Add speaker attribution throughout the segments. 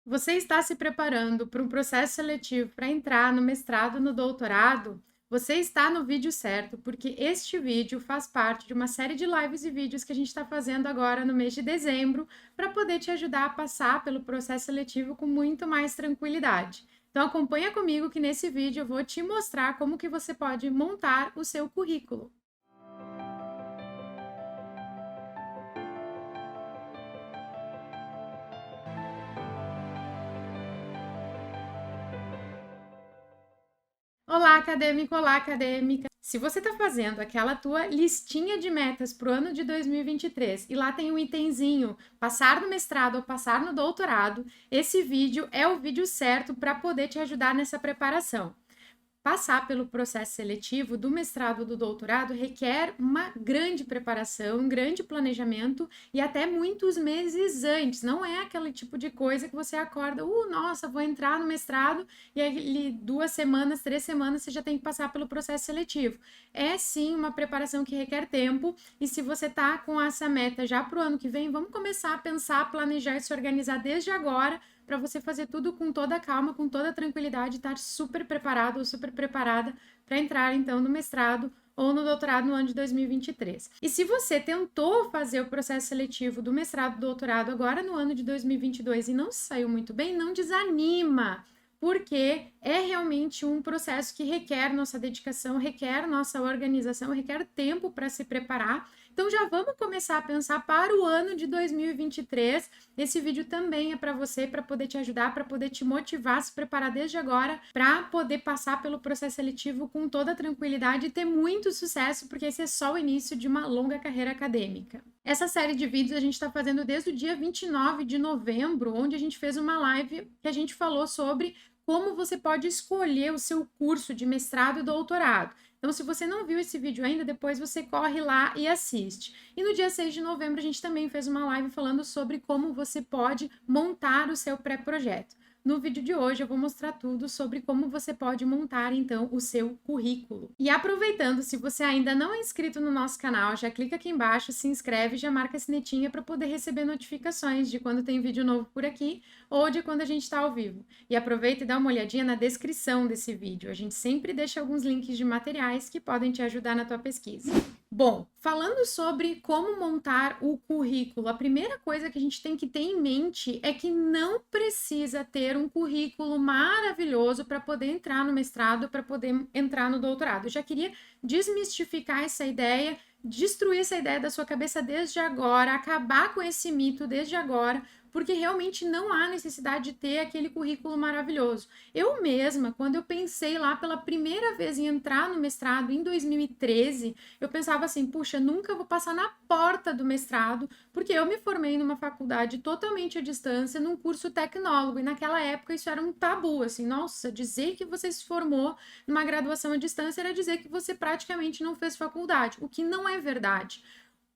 Speaker 1: Você está se preparando para um processo seletivo para entrar no mestrado, no doutorado? Você está no vídeo certo, porque este vídeo faz parte de uma série de lives e vídeos que a gente está fazendo agora no mês de dezembro para poder te ajudar a passar pelo processo seletivo com muito mais tranquilidade. Então acompanha comigo que nesse vídeo eu vou te mostrar como que você pode montar o seu currículo. Olá, acadêmico! Olá, acadêmica! Se você está fazendo aquela tua listinha de metas para o ano de 2023 e lá tem um itemzinho passar no mestrado ou passar no doutorado, esse vídeo é o vídeo certo para poder te ajudar nessa preparação. Passar pelo processo seletivo do mestrado ou do doutorado requer uma grande preparação, um grande planejamento e até muitos meses antes. Não é aquele tipo de coisa que você acorda, nossa, vou entrar no mestrado e aí 2 semanas, 3 semanas você já tem que passar pelo processo seletivo. É sim uma preparação que requer tempo e se você tá com essa meta já para o ano que vem, vamos começar a pensar, planejar e se organizar desde agora para você fazer tudo com toda a calma, com toda a tranquilidade, estar super preparado ou super preparada para entrar então no mestrado ou no doutorado no ano de 2023. E se você tentou fazer o processo seletivo do mestrado, doutorado agora no ano de 2022 e não saiu muito bem, não desanima, porque é realmente um processo que requer nossa dedicação, requer nossa organização, requer tempo para se preparar. Então já vamos começar a pensar para o ano de 2023. Esse vídeo também é para você, para poder te ajudar, para poder te motivar a se preparar desde agora, para poder passar pelo processo seletivo com toda tranquilidade e ter muito sucesso, porque esse é só o início de uma longa carreira acadêmica. Essa série de vídeos a gente está fazendo desde o dia 29 de novembro, onde a gente fez uma live que a gente falou sobre como você pode escolher o seu curso de mestrado e doutorado. Então, se você não viu esse vídeo ainda, depois você corre lá e assiste. E no dia 6 de novembro, a gente também fez uma live falando sobre como você pode montar o seu pré-projeto. No vídeo de hoje, eu vou mostrar tudo sobre como você pode montar, então, o seu currículo. E aproveitando, se você ainda não é inscrito no nosso canal, já clica aqui embaixo, se inscreve e já marca a sinetinha para poder receber notificações de quando tem vídeo novo por aqui ou de quando a gente está ao vivo. E aproveita e dá uma olhadinha na descrição desse vídeo. A gente sempre deixa alguns links de materiais que podem te ajudar na tua pesquisa. Bom, falando sobre como montar o currículo, a primeira coisa que a gente tem que ter em mente é que não precisa ter um currículo maravilhoso para poder entrar no mestrado, para poder entrar no doutorado. Eu já queria desmistificar essa ideia, destruir essa ideia da sua cabeça desde agora, acabar com esse mito desde agora, porque realmente não há necessidade de ter aquele currículo maravilhoso. Eu mesma, quando eu pensei lá pela primeira vez em entrar no mestrado em 2013, eu pensava assim, puxa, nunca vou passar na porta do mestrado, porque eu me formei numa faculdade totalmente à distância, num curso tecnólogo, e naquela época isso era um tabu, assim, nossa, dizer que você se formou numa graduação à distância era dizer que você praticamente não fez faculdade, o que não é verdade.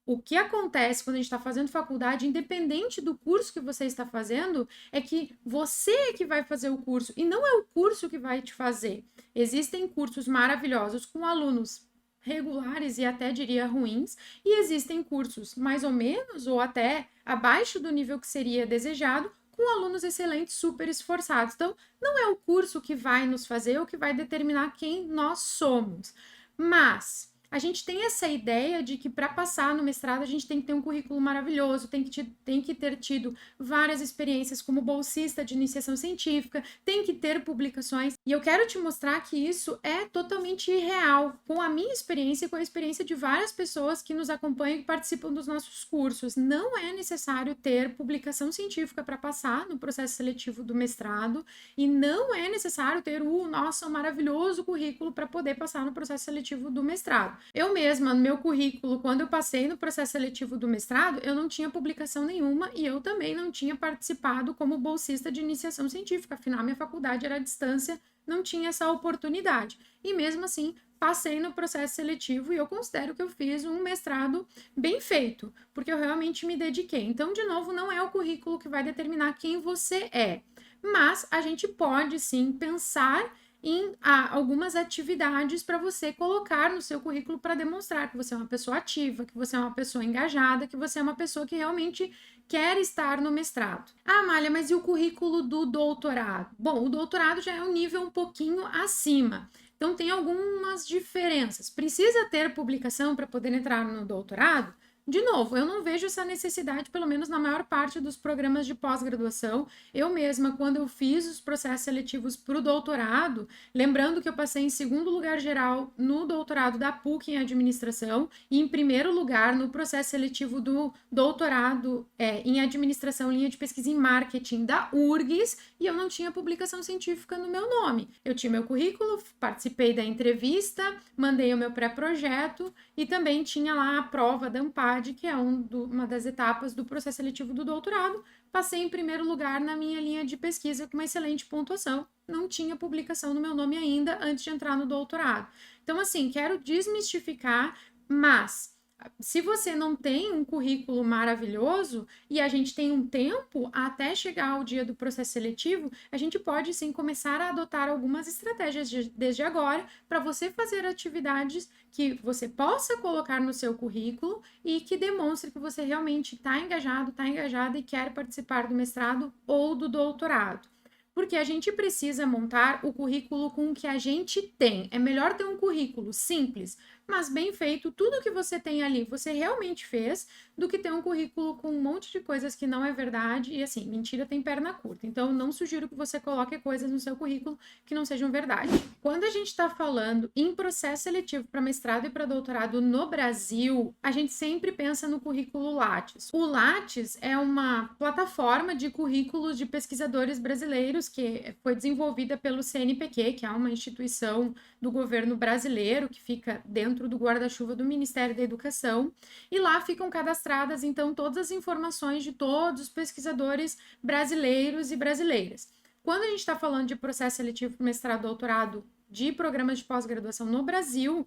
Speaker 1: O que acontece quando a gente está fazendo faculdade, independente do curso que você está fazendo, é que você é que vai fazer o curso e não é o curso que vai te fazer. Existem cursos maravilhosos com alunos regulares e até diria ruins, e existem cursos mais ou menos ou até abaixo do nível que seria desejado, com alunos excelentes, super esforçados. Então, não é o curso que vai nos fazer ou que vai determinar quem nós somos. Mas a gente tem essa ideia de que para passar no mestrado a gente tem que ter um currículo maravilhoso, tem que ter tido várias experiências como bolsista de iniciação científica, tem que ter publicações. E eu quero te mostrar que isso é totalmente irreal, com a minha experiência e com a experiência de várias pessoas que nos acompanham e participam dos nossos cursos. Não é necessário ter publicação científica para passar no processo seletivo do mestrado e não é necessário ter nossa, maravilhoso currículo para poder passar no processo seletivo do mestrado. Eu mesma, no meu currículo, quando eu passei no processo seletivo do mestrado, eu não tinha publicação nenhuma e eu também não tinha participado como bolsista de iniciação científica, afinal, minha faculdade era à distância, não tinha essa oportunidade. E mesmo assim, passei no processo seletivo e eu considero que eu fiz um mestrado bem feito, porque eu realmente me dediquei. Então, de novo, não é o currículo que vai determinar quem você é, mas a gente pode sim pensar em algumas atividades para você colocar no seu currículo para demonstrar que você é uma pessoa ativa, que você é uma pessoa engajada, que você é uma pessoa que realmente quer estar no mestrado. Ah, Amália, mas e o currículo do doutorado? Bom, o doutorado já é um nível um pouquinho acima. Então, tem algumas diferenças. Precisa ter publicação para poder entrar no doutorado? De novo, eu não vejo essa necessidade, pelo menos na maior parte dos programas de pós-graduação. Eu mesma, quando eu fiz os processos seletivos para o doutorado, lembrando que eu passei em segundo lugar geral no doutorado da PUC em administração e em primeiro lugar no processo seletivo do doutorado em administração, linha de pesquisa em marketing da URGS, e eu não tinha publicação científica no meu nome. Eu tinha meu currículo, participei da entrevista, mandei o meu pré-projeto e também tinha lá a prova da ANPAD, que é uma das etapas do processo seletivo do doutorado. Passei em primeiro lugar na minha linha de pesquisa com uma excelente pontuação. Não tinha publicação no meu nome ainda antes de entrar no doutorado. Então, assim, quero desmistificar, mas se você não tem um currículo maravilhoso e a gente tem um tempo até chegar ao dia do processo seletivo, a gente pode sim começar a adotar algumas estratégias desde agora para você fazer atividades que você possa colocar no seu currículo e que demonstre que você realmente está engajado, está engajada e quer participar do mestrado ou do doutorado. Porque a gente precisa montar o currículo com o que a gente tem. É melhor ter um currículo simples, mas bem feito, tudo que você tem ali você realmente fez, do que ter um currículo com um monte de coisas que não é verdade e assim, mentira tem perna curta. Então, não sugiro que você coloque coisas no seu currículo que não sejam verdade. Quando a gente está falando em processo seletivo para mestrado e para doutorado no Brasil, a gente sempre pensa no currículo Lattes. O Lattes é uma plataforma de currículos de pesquisadores brasileiros que foi desenvolvida pelo CNPq, que é uma instituição do governo brasileiro que fica dentro do guarda-chuva do Ministério da Educação, e lá ficam cadastradas, então, todas as informações de todos os pesquisadores brasileiros e brasileiras. Quando a gente está falando de processo seletivo para mestrado, doutorado, de programas de pós-graduação no Brasil,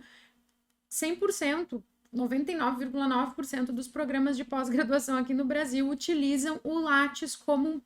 Speaker 1: 100%, 99,9% dos programas de pós-graduação aqui no Brasil utilizam o Lattes como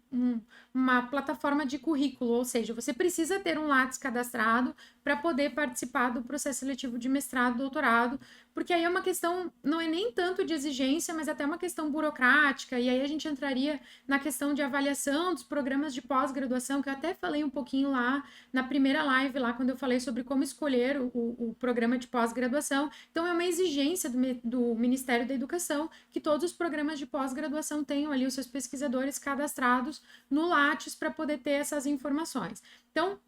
Speaker 1: uma plataforma de currículo, ou seja, você precisa ter um Lattes cadastrado para poder participar do processo seletivo de mestrado, doutorado, porque aí é uma questão, não é nem tanto de exigência, mas até uma questão burocrática, e aí a gente entraria na questão de avaliação dos programas de pós-graduação, que eu até falei um pouquinho lá na primeira live, lá quando eu falei sobre como escolher o programa de pós-graduação. Então, é uma exigência do Ministério da Educação que todos os programas de pós-graduação tenham ali os seus pesquisadores cadastrados no Lattes para poder ter essas informações. Então,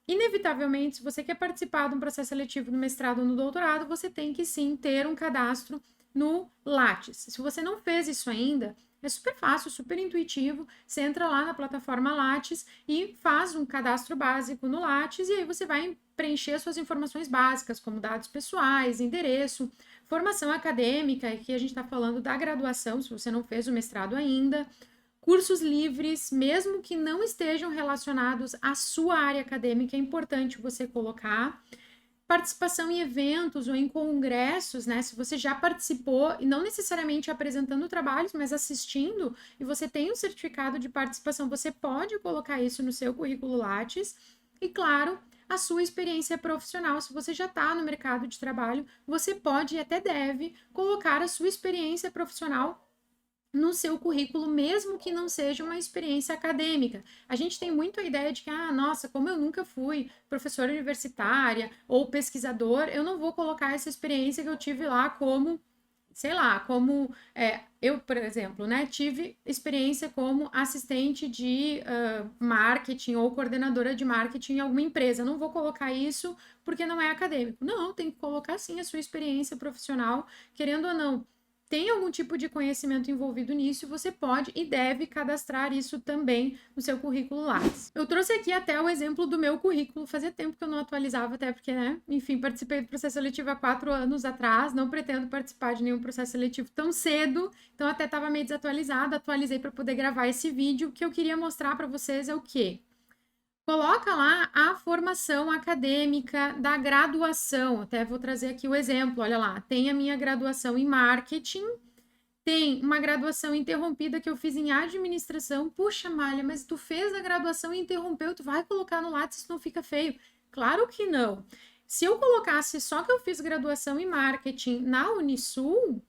Speaker 1: inevitavelmente, se você quer participar de um processo seletivo no mestrado ou no doutorado, você tem que sim ter um cadastro no Lattes. Se você não fez isso ainda, é super fácil, super intuitivo. Você entra lá na plataforma Lattes e faz um cadastro básico no Lattes, e aí você vai preencher suas informações básicas, como dados pessoais, endereço, formação acadêmica, aqui a gente está falando da graduação, se você não fez o mestrado ainda, cursos livres, mesmo que não estejam relacionados à sua área acadêmica, é importante você colocar. Participação em eventos ou em congressos, né? Se você já participou, e não necessariamente apresentando trabalhos, mas assistindo, e você tem um certificado de participação, você pode colocar isso no seu currículo Lattes. E, claro, a sua experiência profissional. Se você já está no mercado de trabalho, você pode e até deve colocar a sua experiência profissional no seu currículo, mesmo que não seja uma experiência acadêmica. A gente tem muito a ideia de que, nossa, como eu nunca fui professora universitária ou pesquisador, eu não vou colocar essa experiência que eu tive lá como, sei lá, como eu, por exemplo, né, tive experiência como assistente de marketing ou coordenadora de marketing em alguma empresa. Eu não vou colocar isso porque não é acadêmico. Não, tem que colocar sim a sua experiência profissional, querendo ou não. Tem algum tipo de conhecimento envolvido nisso, você pode e deve cadastrar isso também no seu currículo Lattes. Eu trouxe aqui até o exemplo do meu currículo, fazia tempo que eu não atualizava, até porque, né, enfim, participei do processo seletivo há 4 anos atrás, não pretendo participar de nenhum processo seletivo tão cedo, então até estava meio desatualizado, atualizei para poder gravar esse vídeo. O que eu queria mostrar para vocês é o quê? Coloca lá a formação acadêmica da graduação. Até vou trazer aqui o exemplo. Olha lá, tem a minha graduação em marketing, tem uma graduação interrompida que eu fiz em administração. Puxa, Malha, mas tu fez a graduação e interrompeu, tu vai colocar no Lattes, isso não fica feio. Claro que não. Se eu colocasse só que eu fiz graduação em marketing na Unisul,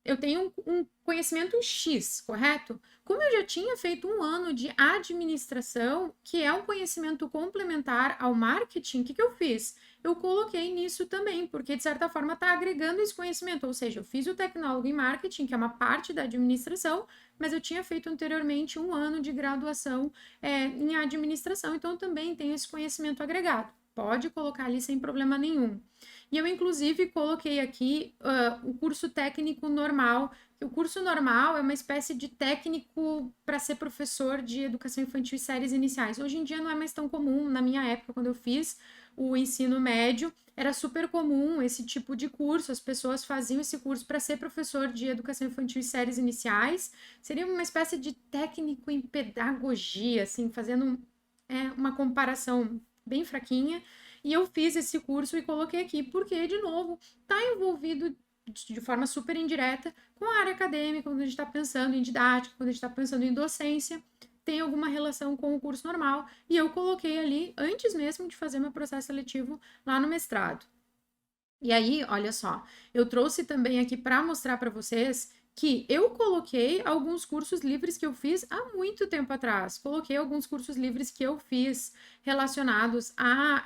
Speaker 1: eu tenho um conhecimento X, correto? Como eu já tinha feito um ano de administração, que é um conhecimento complementar ao marketing, o que eu fiz? Eu coloquei nisso também, porque de certa forma está agregando esse conhecimento. Ou seja, eu fiz o tecnólogo em marketing, que é uma parte da administração, mas eu tinha feito anteriormente um ano de graduação em administração, então eu também tenho esse conhecimento agregado. Pode colocar ali sem problema nenhum. E eu, inclusive, coloquei aqui o curso técnico normal. O curso normal é uma espécie de técnico para ser professor de educação infantil e séries iniciais. Hoje em dia não é mais tão comum. Na minha época, quando eu fiz o ensino médio, era super comum esse tipo de curso. As pessoas faziam esse curso para ser professor de educação infantil e séries iniciais. Seria uma espécie de técnico em pedagogia, assim, fazendo uma comparação bem fraquinha. E eu fiz esse curso e coloquei aqui, porque, de novo, está envolvido de forma super indireta com a área acadêmica, quando a gente está pensando em didática, quando a gente está pensando em docência, tem alguma relação com o curso normal, e eu coloquei ali antes mesmo de fazer meu processo seletivo lá no mestrado. E aí, olha só, eu trouxe também aqui para mostrar para vocês que eu coloquei alguns cursos livres que eu fiz há muito tempo atrás. Coloquei alguns cursos livres que eu fiz relacionados a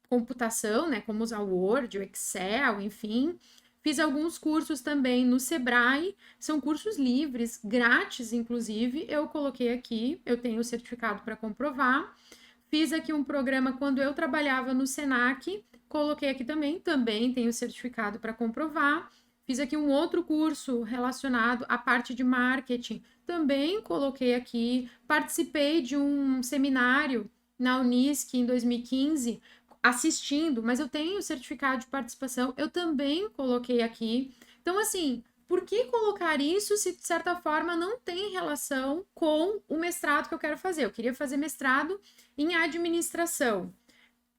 Speaker 1: computação, né, como usar o Word, o Excel, enfim. Fiz alguns cursos também no Sebrae, são cursos livres, grátis, inclusive. Eu coloquei aqui, eu tenho o certificado para comprovar. Fiz aqui um programa quando eu trabalhava no Senac, coloquei aqui também tenho certificado para comprovar. Fiz aqui um outro curso relacionado à parte de marketing, também coloquei aqui. Participei de um seminário na Unisc em 2015, assistindo, mas eu tenho certificado de participação, eu também coloquei aqui. Então, assim, por que colocar isso se de certa forma não tem relação com o mestrado que eu quero fazer? Eu queria fazer mestrado em administração.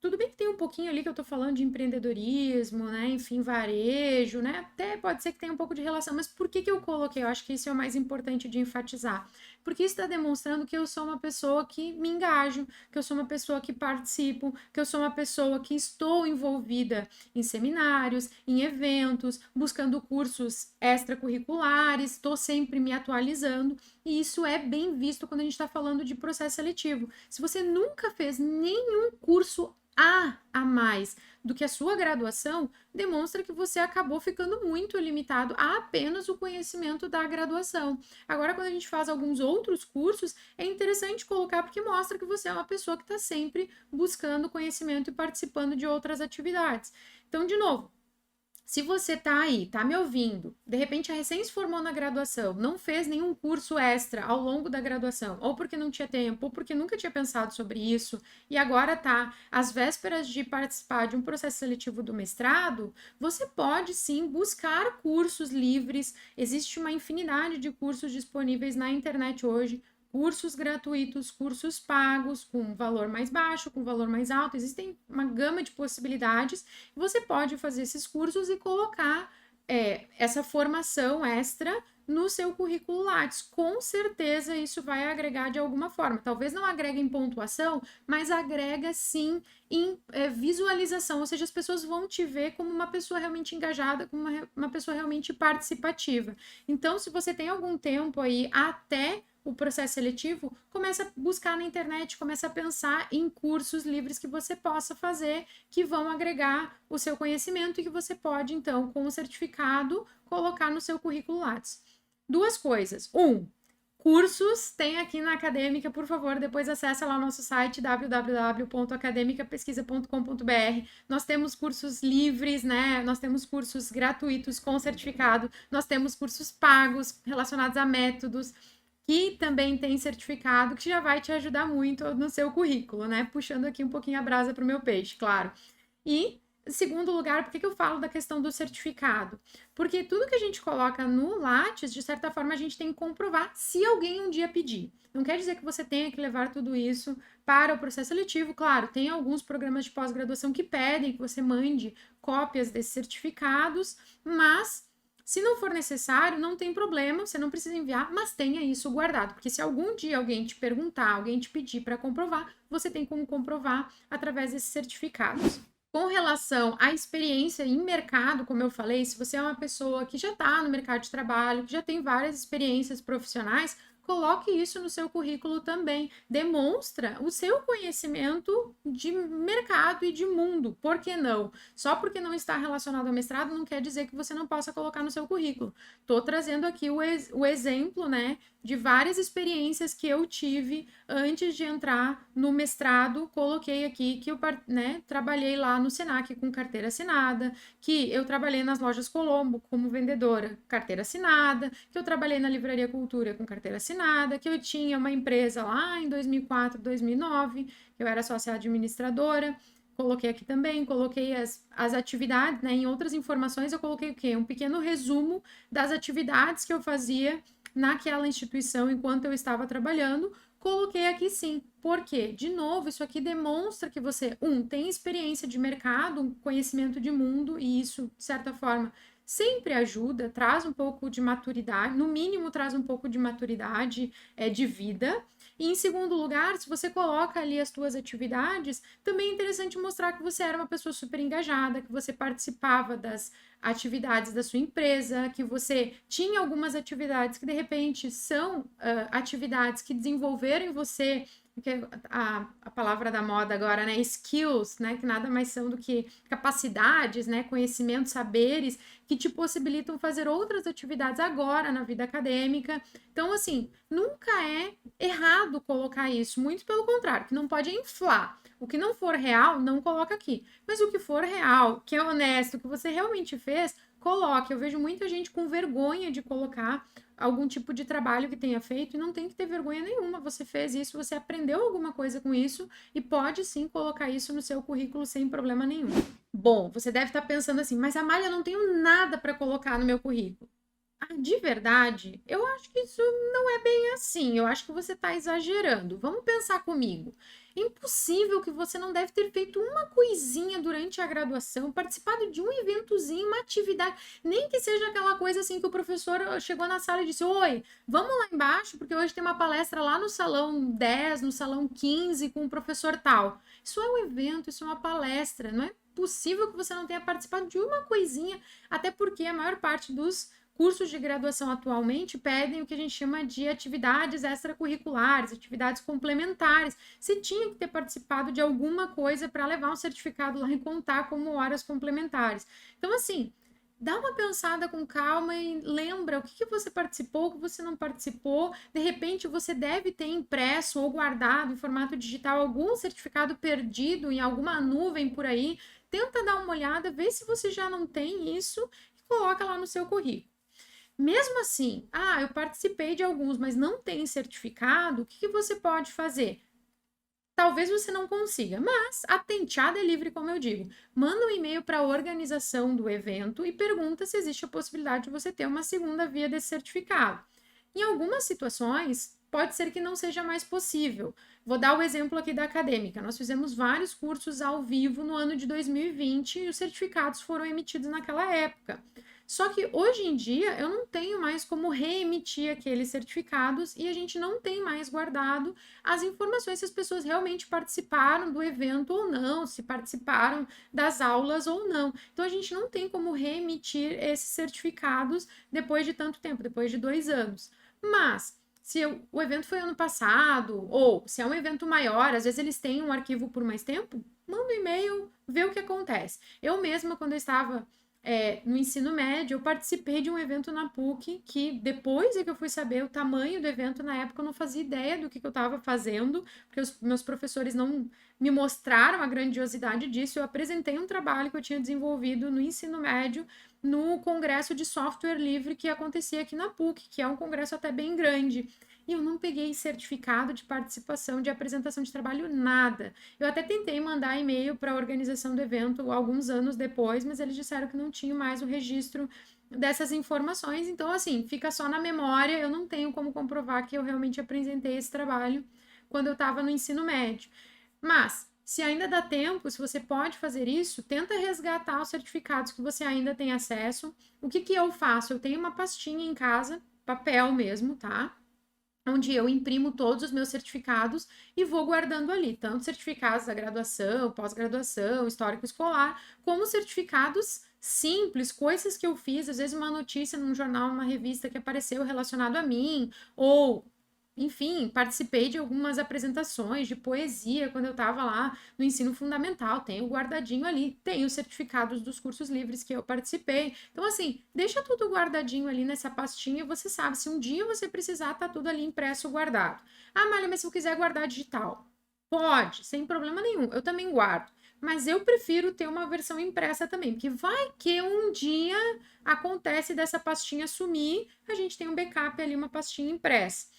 Speaker 1: Tudo bem que tem um pouquinho ali que eu tô falando de empreendedorismo, né? Enfim, varejo, né? Até pode ser que tenha um pouco de relação, mas por que eu coloquei? Eu acho que isso é o mais importante de enfatizar. Porque isso está demonstrando que eu sou uma pessoa que me engajo, que eu sou uma pessoa que participo, que eu sou uma pessoa que estou envolvida em seminários, em eventos, buscando cursos extracurriculares, estou sempre me atualizando. E isso é bem visto quando a gente está falando de processo seletivo. Se você nunca fez nenhum curso a mais do que a sua graduação, demonstra que você acabou ficando muito limitado a apenas o conhecimento da graduação. Agora, quando a gente faz alguns outros cursos, é interessante colocar porque mostra que você é uma pessoa que está sempre buscando conhecimento e participando de outras atividades. Então, de novo, se você tá aí, tá me ouvindo, de repente recém se formou na graduação, não fez nenhum curso extra ao longo da graduação, ou porque não tinha tempo, ou porque nunca tinha pensado sobre isso, e agora tá às vésperas de participar de um processo seletivo do mestrado, você pode sim buscar cursos livres. Existe uma infinidade de cursos disponíveis na internet hoje, cursos gratuitos, cursos pagos, com valor mais baixo, com valor mais alto, existem uma gama de possibilidades. Você pode fazer esses cursos e colocar essa formação extra no seu currículo Lattes. Com certeza isso vai agregar de alguma forma. Talvez não agregue em pontuação, mas agrega sim em visualização, ou seja, as pessoas vão te ver como uma pessoa realmente engajada, como uma pessoa realmente participativa. Então, se você tem algum tempo aí até o processo seletivo, começa a buscar na internet, começa a pensar em cursos livres que você possa fazer, que vão agregar o seu conhecimento e que você pode, então, com o certificado, colocar no seu currículo Lattes. Duas coisas. Cursos tem aqui na Acadêmica, por favor, depois acessa lá o nosso site www.academicapesquisa.com.br. Nós temos cursos livres, né? Nós temos cursos gratuitos com certificado, nós temos cursos pagos relacionados a métodos, que também tem certificado, que já vai te ajudar muito no seu currículo, né? Puxando aqui um pouquinho a brasa para o meu peixe, claro. E, em segundo lugar, por que eu falo da questão do certificado? Porque tudo que a gente coloca no Lattes, de certa forma, a gente tem que comprovar se alguém um dia pedir. Não quer dizer que você tenha que levar tudo isso para o processo seletivo. Claro, tem alguns programas de pós-graduação que pedem que você mande cópias desses certificados, mas Se não for necessário, não tem problema, você não precisa enviar, mas tenha isso guardado, porque se algum dia alguém te perguntar, alguém te pedir para comprovar, você tem como comprovar através desses certificados. Com relação à experiência em mercado, como eu falei, se você é uma pessoa que já está no mercado de trabalho, que já tem várias experiências profissionais, coloque isso no seu currículo também. Demonstra o seu conhecimento de mercado e de mundo. Por que não? Só porque não está relacionado ao mestrado não quer dizer que você não possa colocar no seu currículo. Estou trazendo aqui o exemplo, né, de várias experiências que eu tive antes de entrar no mestrado. Coloquei aqui que eu, né, trabalhei lá no Senac com carteira assinada, que eu trabalhei nas lojas Colombo como vendedora, carteira assinada, que eu trabalhei na Livraria Cultura com carteira assinada, que eu tinha uma empresa lá em 2004, 2009, que eu era sócia administradora. Coloquei aqui também, coloquei as atividades, né? Em outras informações eu coloquei o quê? Um pequeno resumo das atividades que eu fazia naquela instituição enquanto eu estava trabalhando. Coloquei aqui sim. Por quê? De novo, isso aqui demonstra que você, tem experiência de mercado, um conhecimento de mundo, e isso, de certa forma, sempre ajuda, traz um pouco de maturidade, no mínimo traz um pouco de maturidade de vida. E em segundo lugar, se você coloca ali as suas atividades, também é interessante mostrar que você era uma pessoa super engajada, que você participava das atividades da sua empresa, que você tinha algumas atividades que de repente são atividades que desenvolveram em você, que a palavra da moda agora, né, skills, né, que nada mais são do que capacidades, né, conhecimentos, saberes, que te possibilitam fazer outras atividades agora na vida acadêmica. Então, assim, nunca é errado colocar isso, muito pelo contrário, que não pode inflar. O que não for real, não coloca aqui. Mas o que for real, que é honesto, que você realmente fez, coloque. Eu vejo muita gente com vergonha de colocar algum tipo de trabalho que tenha feito, e não tem que ter vergonha nenhuma. Você fez isso, você aprendeu alguma coisa com isso e pode sim colocar isso no seu currículo sem problema nenhum. Bom, você deve estar pensando assim, mas Amália, eu não tenho nada para colocar no meu currículo. Ah, de verdade, eu acho que isso não é bem assim. Eu acho que você está exagerando. Vamos pensar comigo. Impossível que você não deve ter feito uma coisinha durante a graduação, participado de um eventozinho, uma atividade, nem que seja aquela coisa assim que o professor chegou na sala e disse: oi, vamos lá embaixo, porque hoje tem uma palestra lá no salão 10, no salão 15, com o professor tal. Isso é um evento, isso é uma palestra. Não é possível que você não tenha participado de uma coisinha, até porque a maior parte dos cursos de graduação atualmente pedem o que a gente chama de atividades extracurriculares, atividades complementares. Você tinha que ter participado de alguma coisa para levar um certificado lá e contar como horas complementares. Então, assim, dá uma pensada com calma e lembra o que você participou, o que você não participou. De repente, você deve ter impresso ou guardado em formato digital algum certificado perdido em alguma nuvem por aí. Tenta dar uma olhada, vê se você já não tem isso e coloca lá no seu currículo. Mesmo assim, eu participei de alguns, mas não tem certificado, o que você pode fazer? Talvez você não consiga, mas a tenteada é livre, como eu digo. Manda um e-mail para a organização do evento e pergunta se existe a possibilidade de você ter uma segunda via desse certificado. Em algumas situações, pode ser que não seja mais possível. Vou dar o exemplo aqui da acadêmica. Nós fizemos vários cursos ao vivo no ano de 2020 e os certificados foram emitidos naquela época. Só que hoje em dia eu não tenho mais como reemitir aqueles certificados e a gente não tem mais guardado as informações se as pessoas realmente participaram do evento ou não, se participaram das aulas ou não. Então a gente não tem como reemitir esses certificados depois de tanto tempo, depois de 2 anos. Mas se o evento foi ano passado, ou se é um evento maior, às vezes eles têm um arquivo por mais tempo, manda um e-mail, vê o que acontece. Eu mesma, quando eu estava no ensino médio, eu participei de um evento na PUC, que depois é que eu fui saber o tamanho do evento. Na época eu não fazia ideia do que eu estava fazendo, porque os meus professores não me mostraram a grandiosidade disso. Eu apresentei um trabalho que eu tinha desenvolvido no ensino médio, no congresso de software livre que acontecia aqui na PUC, que é um congresso até bem grande. E eu não peguei certificado de participação, de apresentação de trabalho, nada. Eu até tentei mandar e-mail para a organização do evento alguns anos depois, mas eles disseram que não tinham mais o registro dessas informações. Então, assim, fica só na memória. Eu não tenho como comprovar que eu realmente apresentei esse trabalho quando eu estava no ensino médio. Mas Se ainda dá tempo, se você pode fazer isso, tenta resgatar os certificados que você ainda tem acesso. O que que eu faço? Eu tenho uma pastinha em casa, papel mesmo, tá? Onde eu imprimo todos os meus certificados e vou guardando ali, tanto certificados da graduação, pós-graduação, histórico escolar, como certificados simples, coisas que eu fiz, às vezes uma notícia num jornal, numa revista que apareceu relacionado a mim, ou enfim, participei de algumas apresentações de poesia quando eu estava lá no ensino fundamental, tenho guardadinho ali, tenho certificados dos cursos livres que eu participei. Então, assim, deixa tudo guardadinho ali nessa pastinha, você sabe, se um dia você precisar, tá tudo ali impresso, guardado. Ah, Malha, mas se eu quiser guardar digital? Pode, sem problema nenhum, eu também guardo. Mas eu prefiro ter uma versão impressa também, porque vai que um dia acontece dessa pastinha sumir, a gente tem um backup ali, uma pastinha impressa.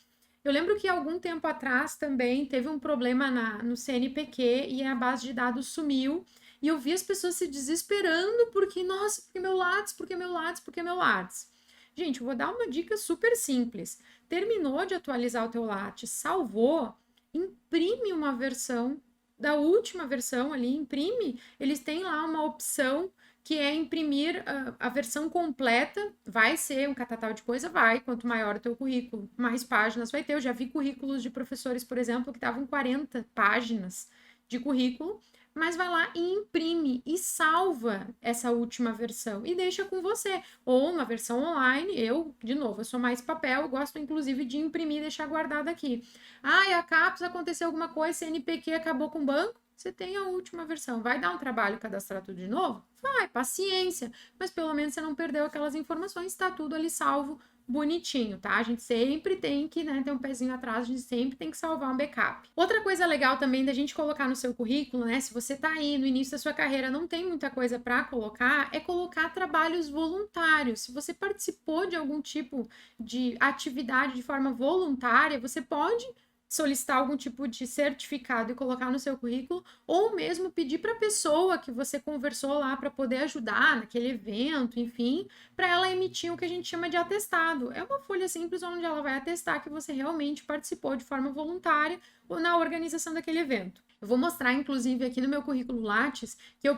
Speaker 1: Eu lembro que algum tempo atrás também teve um problema no CNPq e a base de dados sumiu. E eu vi as pessoas se desesperando porque, nossa, porque meu Lattes, porque meu Lattes, porque meu Lattes. Gente, eu vou dar uma dica super simples. Terminou de atualizar o teu Lattes, salvou, imprime uma versão da última versão ali, imprime. Eles têm lá uma opção que é imprimir a versão completa, vai ser um catatal de coisa, vai, quanto maior o teu currículo, mais páginas vai ter. Eu já vi currículos de professores, por exemplo, que estavam 40 páginas de currículo, mas vai lá e imprime e salva essa última versão e deixa com você. Ou uma versão online, de novo, eu sou mais papel, eu gosto inclusive de imprimir e deixar guardado aqui. Ah, e a CAPES aconteceu alguma coisa, CNPq acabou com o banco, você tem a última versão. Vai dar um trabalho cadastrar tudo de novo? Vai, paciência. Mas pelo menos você não perdeu aquelas informações, está tudo ali salvo, bonitinho, tá? A gente sempre tem que, né, ter um pezinho atrás, a gente sempre tem que salvar um backup. Outra coisa legal também da gente colocar no seu currículo, né, se você tá aí no início da sua carreira, não tem muita coisa para colocar, é colocar trabalhos voluntários. Se você participou de algum tipo de atividade de forma voluntária, você pode solicitar algum tipo de certificado e colocar no seu currículo, ou mesmo pedir para a pessoa que você conversou lá para poder ajudar naquele evento, enfim, para ela emitir o que a gente chama de atestado. É uma folha simples onde ela vai atestar que você realmente participou de forma voluntária ou na organização daquele evento. Eu vou mostrar, inclusive, aqui no meu currículo Lattes, que eu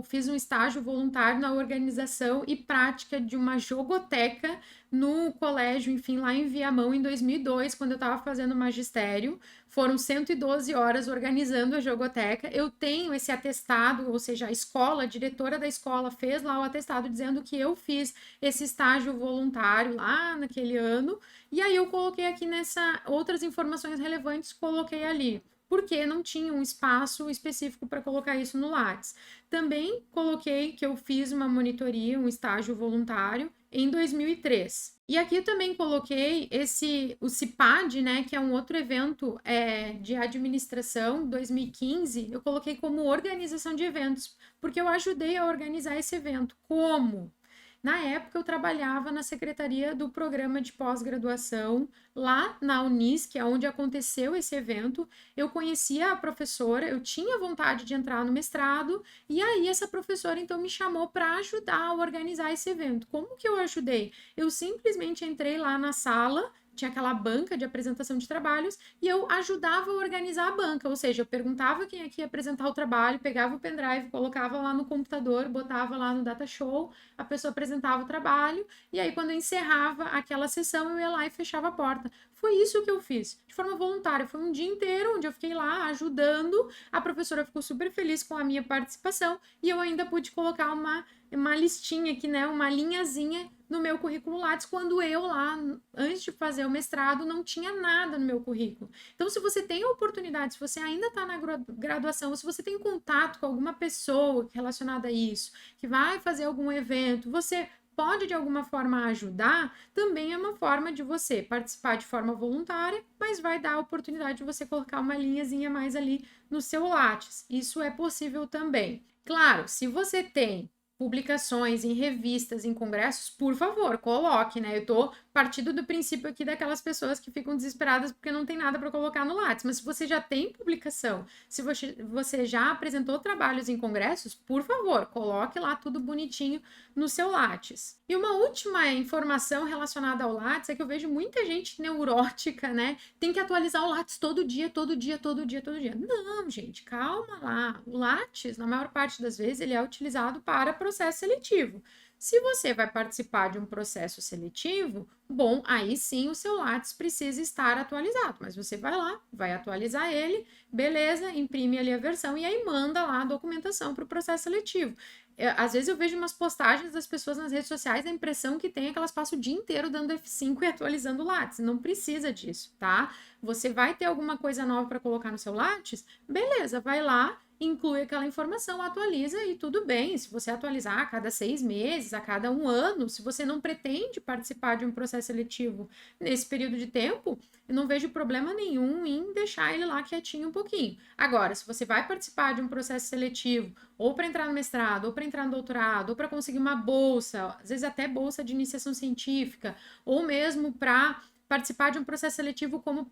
Speaker 1: fiz um estágio voluntário na organização e prática de uma jogoteca no colégio, enfim, lá em Viamão, em 2002, quando eu estava fazendo magistério. Foram 112 horas organizando a jogoteca. Eu tenho esse atestado, ou seja, a diretora da escola fez lá o atestado dizendo que eu fiz esse estágio voluntário lá naquele ano. E aí eu coloquei aqui outras informações relevantes, coloquei ali, porque não tinha um espaço específico para colocar isso no Lattes. Também coloquei que eu fiz uma monitoria, um estágio voluntário, em 2003. E aqui eu também coloquei o CIPAD, né, que é um outro evento de administração, 2015, eu coloquei como organização de eventos, porque eu ajudei a organizar esse evento. Como? Na época, eu trabalhava na secretaria do programa de pós-graduação, lá na Unis, que é onde aconteceu esse evento. Eu conhecia a professora, eu tinha vontade de entrar no mestrado, e aí essa professora então me chamou para ajudar a organizar esse evento. Como que eu ajudei? Eu simplesmente entrei lá na sala, tinha aquela banca de apresentação de trabalhos e eu ajudava a organizar a banca, ou seja, eu perguntava quem aqui ia apresentar o trabalho, pegava o pendrive, colocava lá no computador, botava lá no data show, a pessoa apresentava o trabalho e aí quando eu encerrava aquela sessão eu ia lá e fechava a porta. Foi isso que eu fiz, de forma voluntária, foi um dia inteiro onde eu fiquei lá ajudando, a professora ficou super feliz com a minha participação e eu ainda pude colocar uma listinha aqui, né, uma linhazinha no meu currículo Lattes, quando eu lá, antes de fazer o mestrado, não tinha nada no meu currículo. Então, se você tem a oportunidade, se você ainda está na graduação, se você tem contato com alguma pessoa relacionada a isso, que vai fazer algum evento, você pode de alguma forma ajudar, também é uma forma de você participar de forma voluntária, mas vai dar a oportunidade de você colocar uma linhazinha mais ali no seu Lattes. Isso é possível também. Claro, se você tem publicações em revistas, em congressos, por favor, coloque, né? Eu tô partindo do princípio aqui daquelas pessoas que ficam desesperadas porque não tem nada para colocar no Lattes, mas se você já tem publicação, se você já apresentou trabalhos em congressos, por favor, coloque lá tudo bonitinho no seu Lattes. E uma última informação relacionada ao Lattes é que eu vejo muita gente neurótica, né? Tem que atualizar o Lattes todo dia, todo dia, todo dia, todo dia. Não, gente, calma lá. O Lattes, na maior parte das vezes, ele é utilizado para processo seletivo. Se você vai participar de um processo seletivo, bom, aí sim o seu Lattes precisa estar atualizado, mas você vai lá, vai atualizar ele, beleza, imprime ali a versão e aí manda lá a documentação para o processo seletivo. Às vezes eu vejo umas postagens das pessoas nas redes sociais, a impressão que tem é que elas passam o dia inteiro dando F5 e atualizando o Lattes. Não precisa disso, tá? Você vai ter alguma coisa nova para colocar no seu Lattes? Beleza, vai lá, inclui aquela informação, atualiza e tudo bem. Se você atualizar a cada 6 meses, a cada 1 ano, se você não pretende participar de um processo seletivo nesse período de tempo, eu não vejo problema nenhum em deixar ele lá quietinho um pouquinho. Agora, se você vai participar de um processo seletivo, ou para entrar no mestrado, ou para entrar no doutorado, ou para conseguir uma bolsa, às vezes até bolsa de iniciação científica, ou mesmo para participar de um processo seletivo como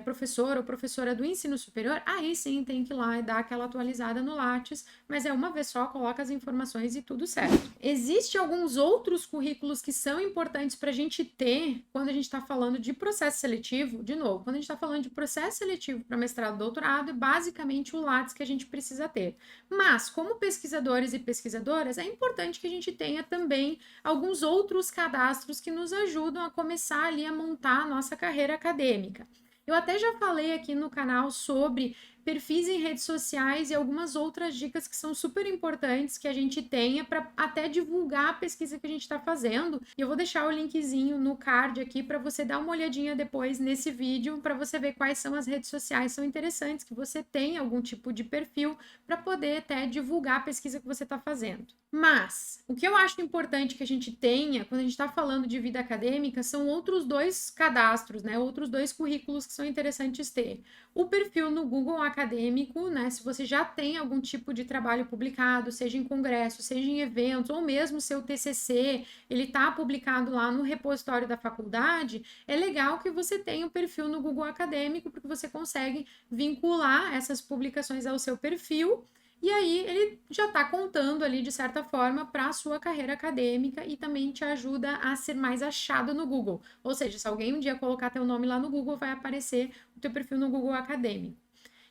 Speaker 1: professor ou professora do ensino superior, aí sim tem que ir lá e dar aquela atualizada no Lattes, mas é uma vez só, coloca as informações e tudo certo. Existem alguns outros currículos que são importantes para a gente ter quando a gente está falando de processo seletivo, de novo, quando a gente está falando de processo seletivo para mestrado e doutorado, é basicamente o Lattes que a gente precisa ter. Mas, como pesquisadores e pesquisadoras, é importante que a gente tenha também alguns outros cadastros que nos ajudam a começar ali a montar a nossa carreira acadêmica. Eu até já falei aqui no canal sobre perfis em redes sociais e algumas outras dicas que são super importantes que a gente tenha para até divulgar a pesquisa que a gente está fazendo. E eu vou deixar o linkzinho no card aqui para você dar uma olhadinha depois nesse vídeo para você ver quais são as redes sociais são interessantes, que você tem algum tipo de perfil para poder até divulgar a pesquisa que você está fazendo. Mas o que eu acho importante que a gente tenha quando a gente está falando de vida acadêmica são outros 2 cadastros, né? Outros 2 currículos que são interessantes ter. O perfil no Google Acadêmico, né? Se você já tem algum tipo de trabalho publicado, seja em congresso, seja em eventos, ou mesmo seu TCC, ele está publicado lá no repositório da faculdade, é legal que você tenha um perfil no Google Acadêmico, porque você consegue vincular essas publicações ao seu perfil. E aí ele já está contando ali, de certa forma, para a sua carreira acadêmica e também te ajuda a ser mais achado no Google. Ou seja, se alguém um dia colocar teu nome lá no Google, vai aparecer o teu perfil no Google Acadêmico.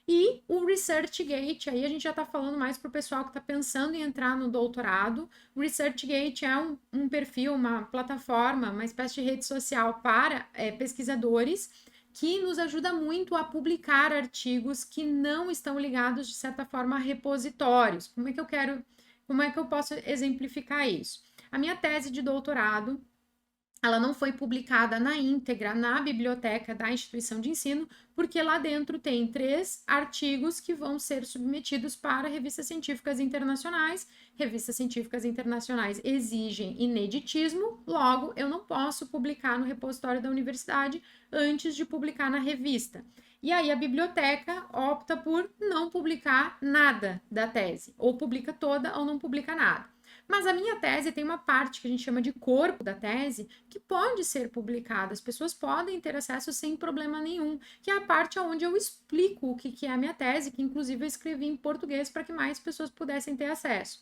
Speaker 1: E o ResearchGate, aí a gente já está falando mais para o pessoal que está pensando em entrar no doutorado. O ResearchGate é um perfil, uma plataforma, uma espécie de rede social para pesquisadores, que nos ajuda muito a publicar artigos que não estão ligados, de certa forma, a repositórios. Como é que eu posso exemplificar isso? A minha tese de doutorado, ela não foi publicada na íntegra na biblioteca da instituição de ensino, porque lá dentro tem 3 artigos que vão ser submetidos para revistas científicas internacionais. Revistas científicas internacionais exigem ineditismo, logo eu não posso publicar no repositório da universidade antes de publicar na revista. E aí a biblioteca opta por não publicar nada da tese, ou publica toda ou não publica nada. Mas a minha tese tem uma parte que a gente chama de corpo da tese, que pode ser publicada, as pessoas podem ter acesso sem problema nenhum, que é a parte onde eu explico o que é a minha tese, que inclusive eu escrevi em português para que mais pessoas pudessem ter acesso.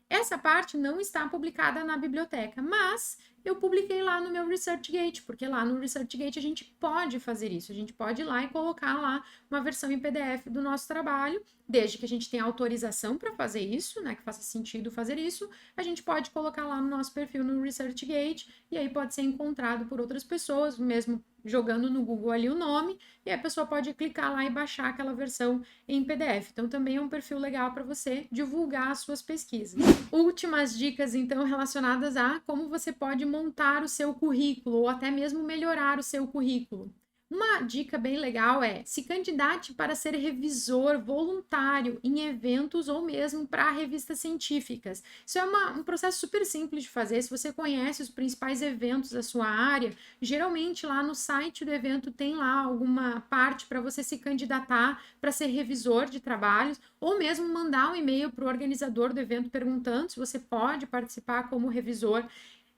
Speaker 1: Essa parte não está publicada na biblioteca, mas eu publiquei lá no meu ResearchGate, porque lá no ResearchGate a gente pode fazer isso, a gente pode ir lá e colocar lá uma versão em PDF do nosso trabalho, desde que a gente tenha autorização para fazer isso, né, que faça sentido fazer isso, a gente pode colocar lá no nosso perfil no ResearchGate, e aí pode ser encontrado por outras pessoas, mesmo jogando no Google ali o nome, e a pessoa pode clicar lá e baixar aquela versão em PDF. Então também é um perfil legal para você divulgar as suas pesquisas. Últimas dicas, então, relacionadas a como você pode montar o seu currículo, ou até mesmo melhorar o seu currículo. Uma dica bem legal é se candidate para ser revisor voluntário em eventos ou mesmo para revistas científicas. Isso é um processo super simples de fazer. Se você conhece os principais eventos da sua área, geralmente lá no site do evento tem lá alguma parte para você se candidatar para ser revisor de trabalhos, ou mesmo mandar um e-mail para o organizador do evento perguntando se você pode participar como revisor.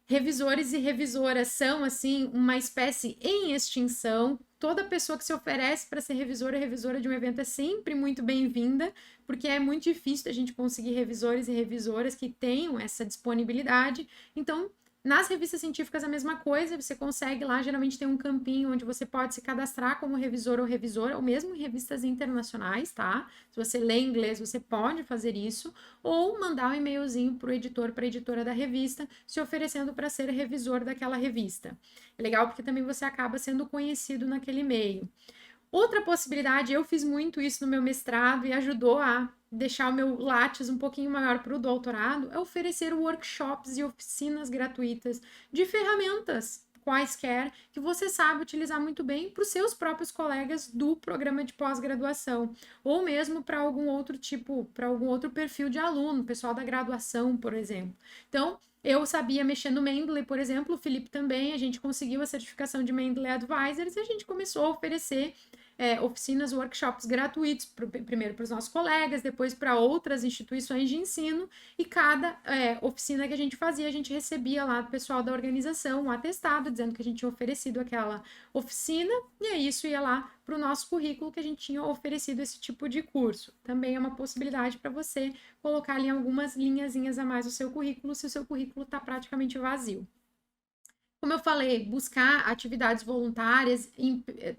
Speaker 1: Revisores e revisoras são, assim, uma espécie em extinção. Toda pessoa que se oferece para ser revisora e revisora de um evento é sempre muito bem-vinda, porque é muito difícil a gente conseguir revisores e revisoras que tenham essa disponibilidade. Então, nas revistas científicas a mesma coisa, você consegue lá, geralmente tem um campinho onde você pode se cadastrar como revisor ou revisora, ou mesmo em revistas internacionais, tá? Se você lê inglês, você pode fazer isso, ou mandar um e-mailzinho para o editor, para a editora da revista, se oferecendo para ser revisor daquela revista. É legal porque também você acaba sendo conhecido naquele meio. Outra possibilidade, eu fiz muito isso no meu mestrado e ajudou a deixar o meu látis um pouquinho maior para o doutorado, é oferecer workshops e oficinas gratuitas de ferramentas quaisquer que você sabe utilizar muito bem para os seus próprios colegas do programa de pós-graduação, ou mesmo para algum outro tipo, para algum outro perfil de aluno, pessoal da graduação, por exemplo. Então, eu sabia mexer no Mendeley, por exemplo, o Felipe também, a gente conseguiu a certificação de Mendeley Advisors e a gente começou a oferecer oficinas, workshops gratuitos, primeiro para os nossos colegas, depois para outras instituições de ensino, e cada oficina que a gente fazia, a gente recebia lá do pessoal da organização um atestado dizendo que a gente tinha oferecido aquela oficina, e aí isso ia lá para o nosso currículo que a gente tinha oferecido esse tipo de curso. Também é uma possibilidade para você colocar ali algumas linhazinhas a mais no seu currículo, se o seu currículo está praticamente vazio. Como eu falei, buscar atividades voluntárias,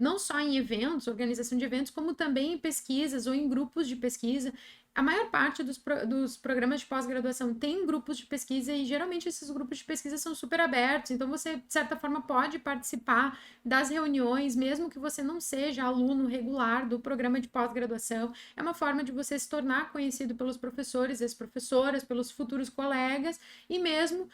Speaker 1: não só em eventos, organização de eventos, como também em pesquisas ou em grupos de pesquisa. A maior parte dos programas de pós-graduação tem grupos de pesquisa e geralmente esses grupos de pesquisa são super abertos, então você, de certa forma, pode participar das reuniões, mesmo que você não seja aluno regular do programa de pós-graduação. É uma forma de você se tornar conhecido pelos professores, as professoras, pelos futuros colegas e mesmo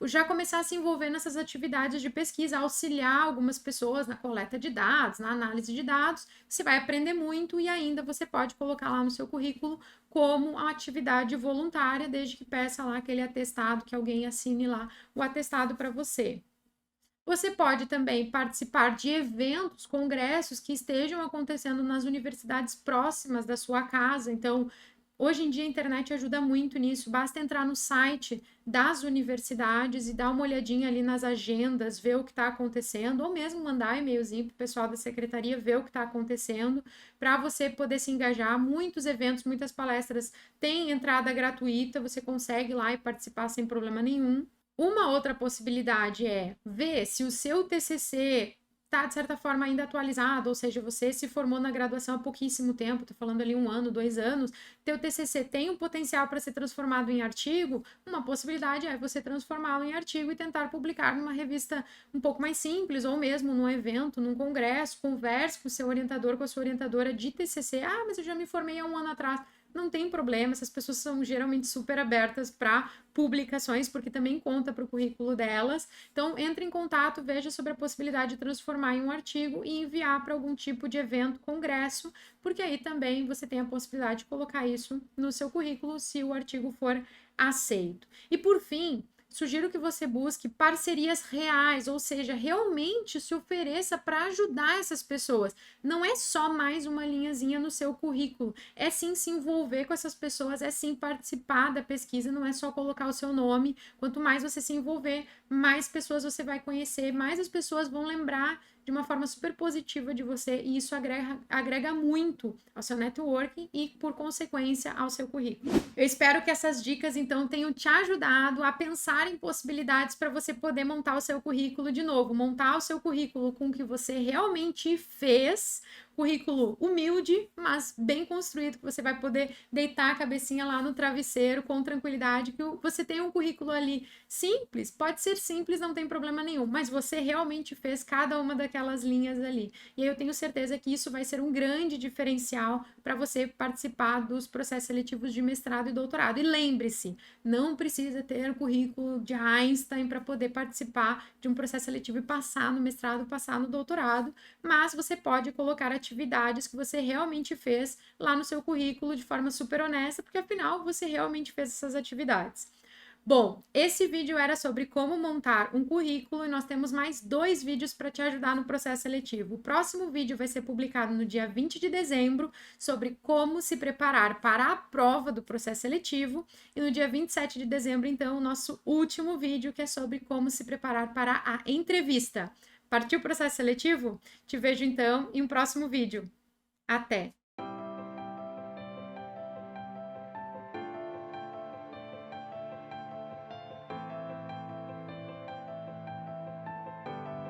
Speaker 1: já começar a se envolver nessas atividades de pesquisa, auxiliar algumas pessoas na coleta de dados, na análise de dados, você vai aprender muito e ainda você pode colocar lá no seu currículo como uma atividade voluntária, desde que peça lá aquele atestado, que alguém assine lá o atestado para você. Você pode também participar de eventos, congressos que estejam acontecendo nas universidades próximas da sua casa, então hoje em dia a internet ajuda muito nisso, basta entrar no site das universidades e dar uma olhadinha ali nas agendas, ver o que está acontecendo, ou mesmo mandar e-mailzinho para o pessoal da secretaria ver o que está acontecendo, para você poder se engajar. Muitos eventos, muitas palestras têm entrada gratuita, você consegue ir lá e participar sem problema nenhum. Uma outra possibilidade é ver se o seu TCC está, de certa forma, ainda atualizado, ou seja, você se formou na graduação há pouquíssimo tempo, estou falando ali 1 ano, 2 anos, teu TCC tem um potencial para ser transformado em artigo, uma possibilidade é você transformá-lo em artigo e tentar publicar numa revista um pouco mais simples, ou mesmo num evento, num congresso, converse com o seu orientador, com a sua orientadora de TCC, mas eu já me formei há 1 ano atrás. Não tem problema, essas pessoas são geralmente super abertas para publicações, porque também conta para o currículo delas. Então, entre em contato, veja sobre a possibilidade de transformar em um artigo e enviar para algum tipo de evento, congresso, porque aí também você tem a possibilidade de colocar isso no seu currículo se o artigo for aceito. E por fim, sugiro que você busque parcerias reais, ou seja, realmente se ofereça para ajudar essas pessoas. Não é só mais uma linhazinha no seu currículo, é sim se envolver com essas pessoas, é sim participar da pesquisa, não é só colocar o seu nome. Quanto mais você se envolver, mais pessoas você vai conhecer, mais as pessoas vão lembrar de uma forma super positiva de você, e isso agrega muito ao seu networking e, por consequência, ao seu currículo. Eu espero que essas dicas, então, tenham te ajudado a pensar em possibilidades para você poder montar o seu currículo de novo, montar o seu currículo com o que você realmente fez, currículo humilde, mas bem construído, que você vai poder deitar a cabecinha lá no travesseiro com tranquilidade, que você tem um currículo ali simples, pode ser simples, não tem problema nenhum, mas você realmente fez cada uma daquelas linhas ali. E aí eu tenho certeza que isso vai ser um grande diferencial para você participar dos processos seletivos de mestrado e doutorado. E lembre-se, não precisa ter o currículo de Einstein para poder participar de um processo seletivo e passar no mestrado, passar no doutorado, mas você pode colocar atividades que você realmente fez lá no seu currículo de forma super honesta, porque afinal você realmente fez essas atividades. Bom, esse vídeo era sobre como montar um currículo e nós temos mais 2 vídeos para te ajudar no processo seletivo. O próximo vídeo vai ser publicado no dia 20 de dezembro sobre como se preparar para a prova do processo seletivo e no dia 27 de dezembro, então, o nosso último vídeo que é sobre como se preparar para a entrevista. Partiu o processo seletivo? Te vejo então em um próximo vídeo. Até!